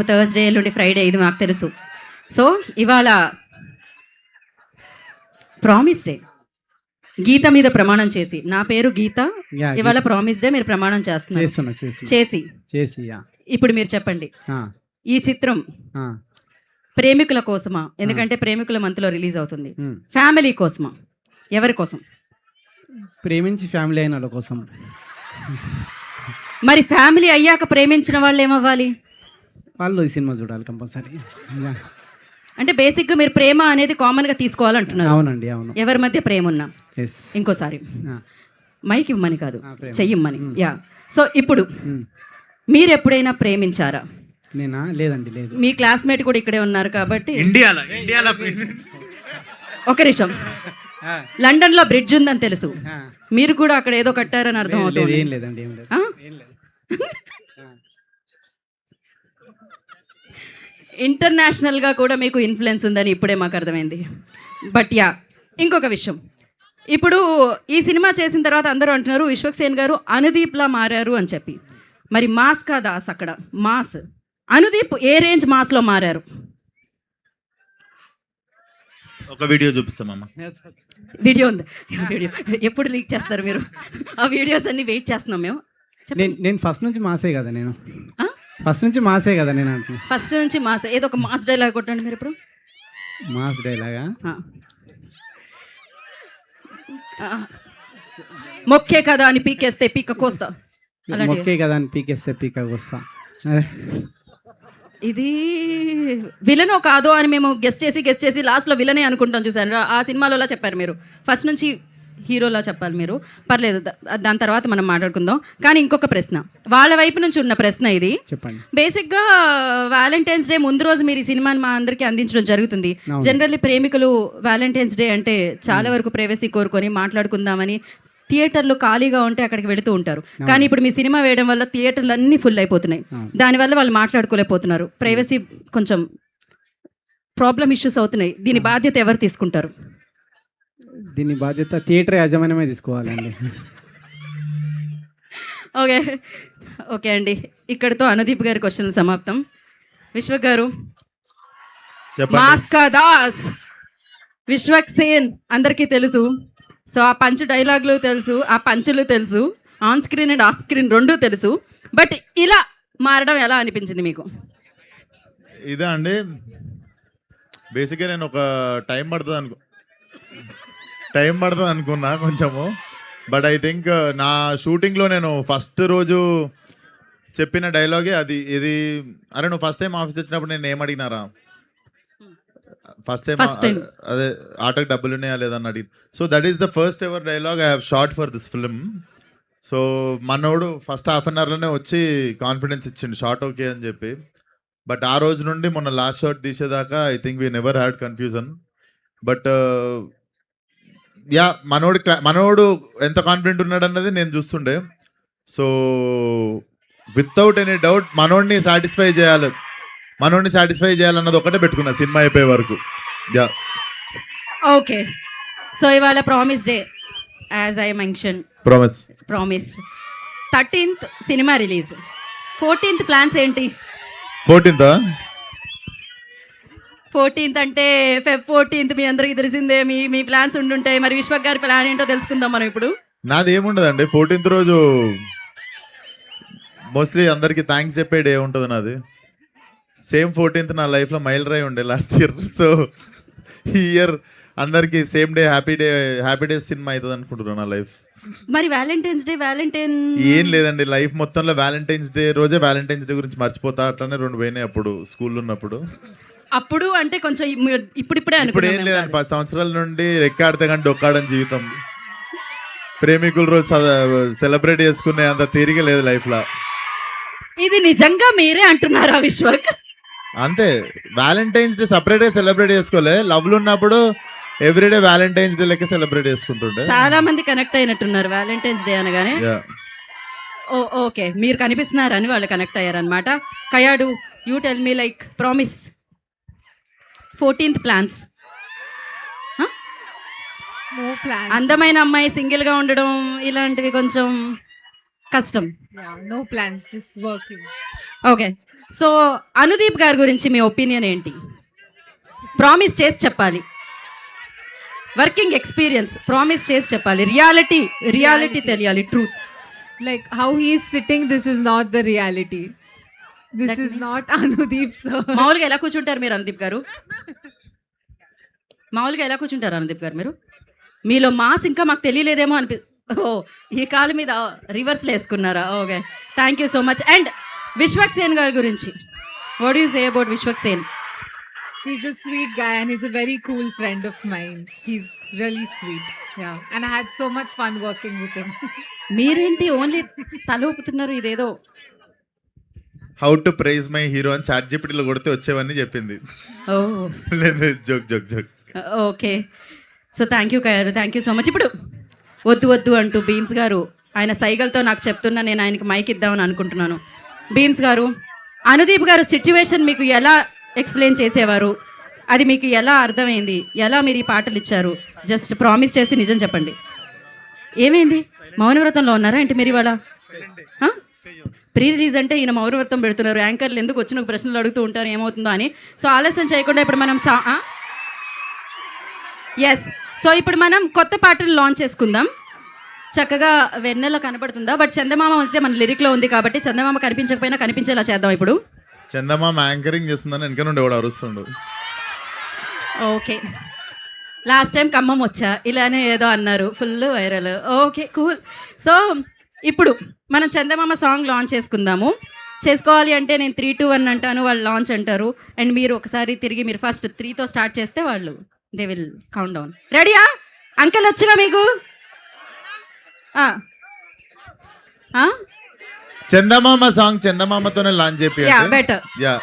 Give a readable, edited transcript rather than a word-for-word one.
Thursday ఎల్లుండి Friday ఇది మాకు తెలుసు. సో ఇవాళ ప్రామిస్ డే, గీత మీద ప్రమాణం చేసి, నా పేరు గీత, ఇవాళ ప్రామిస్ డే మీరు ప్రమాణం చేస్తున్నారు. చేసి ఇప్పుడు మీరు చెప్పండి, ఈ చిత్రం ప్రేమికుల కోసమా? ఎందుకంటే ప్రేమికుల మంత్లో రిలీజ్ అవుతుంది. ఫ్యామిలీ కోసమా? ఎవరి కోసం? ప్రేమించి ఫ్యామిలీ అయిన వాళ్ళ కోసం. మరి ఫ్యామిలీ అయ్యాక ప్రేమించిన వాళ్ళు ఏమవ్వాలి? వాళ్ళు ఈ సినిమా చూడాలి కంపల్సరీ. అంటే బేసిక్గా మీరు ప్రేమ అనేది కామన్గా తీసుకోవాలంటున్నారు. అవునండి, అవును. ఎవరి మధ్య ప్రేమ ఉన్నా. ఇంకోసారి మైక్ ఇవ్వమని కాదు, చెయ్యమ్మని. యా. సో ఇప్పుడు మీరు ఎప్పుడైనా ప్రేమించారా? నేనా? లేదండి, లేదు. మీ క్లాస్మేట్ కూడా ఇక్కడే ఉన్నారు కాబట్టి. ఇండియాలో ఒక నిమిషం, లండన్ లో బ్రిడ్జ్ ఉందని తెలుసు, మీరు కూడా అక్కడ ఏదో కట్టారని అర్థం అవుతుంది. ఏం లేదండి, ఏం లేదు. ఇంటర్నేషనల్ గా కూడా మీకు ఇన్ఫ్లుయెన్స్ ఉందని ఇప్పుడే మాకు అర్థమైంది. బట్ యా, ఇంకొక విషయం, ఇప్పుడు ఈ సినిమా చేసిన తర్వాత అందరూ అంటున్నారు విశ్వక్సేన్ గారు అనుదీప్లా మారారు అని చెప్పి. మరి మాస్ కాదా అక్కడ మాస్? అనుదీప్ ఏ రేంజ్ మాస్లో మారారు? ఒక వీడియో చూపిస్తామమ్మా. వీడియో ఉంది. వీడియో ఎప్పుడు లీక్ చేస్తారు మీరు? ఆ వీడియోస్ అన్ని వెయిట్ చేస్తున్నాం మేము. నేను ఫస్ట్ నుంచి మాసే కదా, నేను ఫస్ట్ నుంచి మాసే కదా నేను అంటున్నా. ఫస్ట్ నుంచి మాస్. ఏదో ఒక మాస్ డైలాగ్ కొట్టండి మీరు ఇప్పుడు. మాస్ డైలాగా? మొక్కే కదా అని పీకేస్తే పీక కోస్తా. మొక్కే కదా అని పీకేస్తే పీక కోస్తా. ఇది విలనో కాదో అని మేము గెస్ట్ చేసి లాస్ట్లో విలనే అనుకుంటాం. చూసాను ఆ సినిమాలో చెప్పారు మీరు. ఫస్ట్ నుంచి హీరోలా చెప్పాలి మీరు. పర్లేదు, దాని తర్వాత మనం మాట్లాడుకుందాం. కానీ ఇంకొక ప్రశ్న, వాళ్ళ వైపు నుంచి ఉన్న ప్రశ్న ఇది. చెప్పండి. బేసిక్గా వ్యాలంటైన్స్ డే ముందు రోజు మీరు ఈ సినిమాని మా అందరికీ అందించడం జరుగుతుంది. జనరల్లీ ప్రేమికులు వ్యాలంటైన్స్ డే అంటే చాలా వరకు ప్రైవసీ కోరుకొని మాట్లాడుకుందామని థియేటర్లు ఖాళీగా ఉంటే అక్కడికి వెళుతూ ఉంటారు. కానీ ఇప్పుడు మీ సినిమా వేయడం వల్ల థియేటర్లు అన్నీ ఫుల్ అయిపోతున్నాయి. దానివల్ల వాళ్ళు మాట్లాడుకోలేకపోతున్నారు. ప్రైవసీ కొంచెం ప్రాబ్లం ఇష్యూస్ అవుతున్నాయి. దీని బాధ్యత ఎవరు తీసుకుంటారు? దీని బాధ్యత థియేటర్ యాజమాన్యమే తీసుకోవాలండి. ఓకే అండి, ఇక్కడితో అనుదీప్ గారి క్వశ్చన్ సమాప్తం. విశ్వక్ గారు, మాస్కా దాస్ విశ్వక్సేన్ అందరికీ తెలుసు. సో ఆ పంచ్ డైలాగులు తెలుసు, ఆ పంచులు తెలుసు, on screen and off screen రెండూ తెలుసు. బట్ ఇలా మారడం ఎలా అనిపించింది మీకు? ఇదా అండి, బేసిక్గా నేను ఒక టైం పడుతుంది అనుకున్నా కొంచెము. బట్ ఐ థింక్ నా షూటింగ్లో నేను ఫస్ట్ రోజు చెప్పిన డైలాగే అది. ఇది అరే నువ్వు ఫస్ట్ టైం ఆఫీస్ వచ్చినప్పుడు నేను ఏం అడిగినారా, ఫస్ట్ టైం అదే ఆటోకి డబ్బులు ఉన్నాయా లేదని అడిగి. So that is the first ever dialogue I have short for this film. So మనోడు ఫస్ట్ హాఫ్ అన్ అవర్లోనే వచ్చి కాన్ఫిడెన్స్ ఇచ్చిండు షార్ట్ ఓకే అని చెప్పి. బట్ ఆ రోజు నుండి మొన్న లాస్ట్ షాట్ తీసేదాకా I think we never had confusion. But yeah, మనోడు ఎంత కాన్ఫిడెంట్ ఉన్నాడు అన్నది నేను చూస్తుండే. సో వితౌట్ ఎనీ డౌట్ మనోడిని సాటిస్ఫై చేయాలన్నది ఒకటే పెట్టుకున్నా సినిమా అయిపోయే వరకు. Yeah, okay. సో ఇవాళ promise day, as I mention, promise 13th cinema release. 14th plans ఏంటి? 14th అంటే Feb 14th మీ అందరికి తెలిసిందే. మీ ప్లాన్స్ ఉండుంటాయి. మరి విశ్వక్ గారి ప్లాన్ ఏంటో తెలుసుకుందాం మనం ఇప్పుడు. నాది ఏముండదండి, 14th రోజు మోస్ట్లీ అందరికి థ్యాంక్స్ చెప్పే డే ఉంటుంది నాది. సేమ్ 14th నా లైఫ్లో మైల్ డ్రైవ్ ఉండే లాస్ట్ ఇయర్. సో ఈ ఇయర్ అందరికి same day happy day cinema అవుతుంది అనుకుంటున్నాను నా లైఫ్. మరి వ్యాలంటైన్స్ డే ఏం లేదండి, లైఫ్ మొత్తంలో వ్యాలంటైన్స్ డే రోజే వ్యాలంటైన్స్ డే గురించి మర్చిపోతా. అట్లానే 2 పోయినాయి అప్పుడు స్కూల్లో ఉన్నప్పుడు. అప్పుడు అంటే కొంచెం ఇప్పుడిప్పుడే ఇప్పుడు ఏం లేదండి, 10 సంవత్సరాల నుండి రెక్కాడితే కానీ డొక్కాడని జీవితం. ప్రేమికుల రోజు సెలబ్రేట్ చేసుకునే అంత తీరిక లేదు లైఫ్లో. ఇది నిజంగా మీరే అంటున్నారా విశ్వక్? అంతే, వ్యాలంటైన్స్ డే సపరేట్గా సెలబ్రేట్ చేసుకోలే. లవ్లు ఉన్నప్పుడు ఎవ్రీడే వ్యాలంటైన్స్ డే లెక్క సెలబ్రేట్ చేసుకుంటుండే. చాలా మంది కనెక్ట్ అయినట్టున్నారు వ్యాలంటైన్స్ డే అనగానే. ఓకే, మీరు కనిపిస్తున్నారని వాళ్ళు కనెక్ట్ అయ్యారనమాట. Kayadu, you tell me like promise 14th plans. అందమైన అమ్మాయి సింగిల్ గా ఉండడం ఇలాంటివి కొంచెం కష్టం. No plans, just working. Okay, so Anudeep గారి గురించి మీ ఒపీనియన్ ఏంటి? ప్రామిస్ చేసి చెప్పాలి. వర్కింగ్ ఎక్స్పీరియన్స్ ప్రామిస్ చేసి చెప్పాలి. రియాలిటీ తెలియాలి, truth. Like how he is sitting, this is not the reality. This That is means- not Anudeep sir. మామూలుగా ఎలా కూర్చుంటారు మీరు అనుదీప్ గారు? మీరు? మీలో మాస్ ఇంకా మాకు తెలియలేదేమో ఓ ఈ కాలు మీద రివర్స్లో వేసుకున్నారా? Okay, thank you so much. And Vishwak Sen గారి గురించి what you say about Vishwak Sen? He's a sweet guy and he's a very cool friend of mine. He's really sweet. Yeah. And I had so much fun working with him. మీరేంటి only తల ఊపుతున్నారు? ఇదేదో how to praise my hero అని chat జీపీటీలో కొడితే వచ్చేవన్నీ చెప్పింది. ఓ లేదు, joke. Okay, so thank you గారు, థ్యాంక్ యూ సో మచ్. ఇప్పుడు వద్దు అంటూ భీమ్స్ గారు ఆయన సైగలతో నాకు చెప్తున్నా, నేను ఆయనకి మైక్ ఇద్దామని అనుకుంటున్నాను. భీమ్స్ గారు, అనుదీప్ గారు సిచ్యువేషన్ మీకు ఎలా ఎక్స్ప్లెయిన్ చేసేవారు? అది మీకు ఎలా అర్థమైంది? ఎలా మీరు ఈ పాటలు ఇచ్చారు? జస్ట్ ప్రామిస్ చేసి నిజం చెప్పండి. ఏమైంది? మౌనవ్రతంలో ఉన్నారా ఏంటి మీరు ఇవాళ? ప్రీ రిలీజ్ అంటే ఈయన మౌనవ్రతం పెడుతున్నారు. యాంకర్లు ఎందుకు వచ్చిన ప్రశ్నలు అడుగుతూ ఉంటారు ఏమవుతుందో అని. సో ఆలస్యం చేయకుండా ఇప్పుడు మనం ఎస్, సో ఇప్పుడు మనం కొత్త పాటలు లాంచ్ చేసుకుందాం. చక్కగా వెన్నెల కనపడుతుందా? బట్ చందమామ అయితే మన లిరిక్లో ఉంది కాబట్టి చందమామ కనిపించకపోయినా కనిపించేలా చేద్దాం ఇప్పుడు. చందమామ యాంకరింగ్ చేస్తుందని వెనక నుండి ఎవడు అరుస్తుండు. ఓకే, లాస్ట్ టైం ఖమ్మం వచ్చా ఇలానే ఏదో అన్నారు, full viral. Okay, cool. So ఇప్పుడు మనం చందమామ సాంగ్ లాంచ్ చేసుకోవాలి అంటే నేను 3, 2, 1 అంటాను, వాళ్ళు లాంచ్ అంటారు. అండ్ మీరు ఒకసారి తిరిగి మీరు ఫస్ట్ 3తో స్టార్ట్ చేస్తే వాళ్ళు దే విల్ కౌంట్ డౌన్. రెడీయా? అంకెల్ వచ్చుగా మీకు? చందమామ సాంగ్ చందమామతోనే లాంచ్ యా చేపి. బెటర్. యా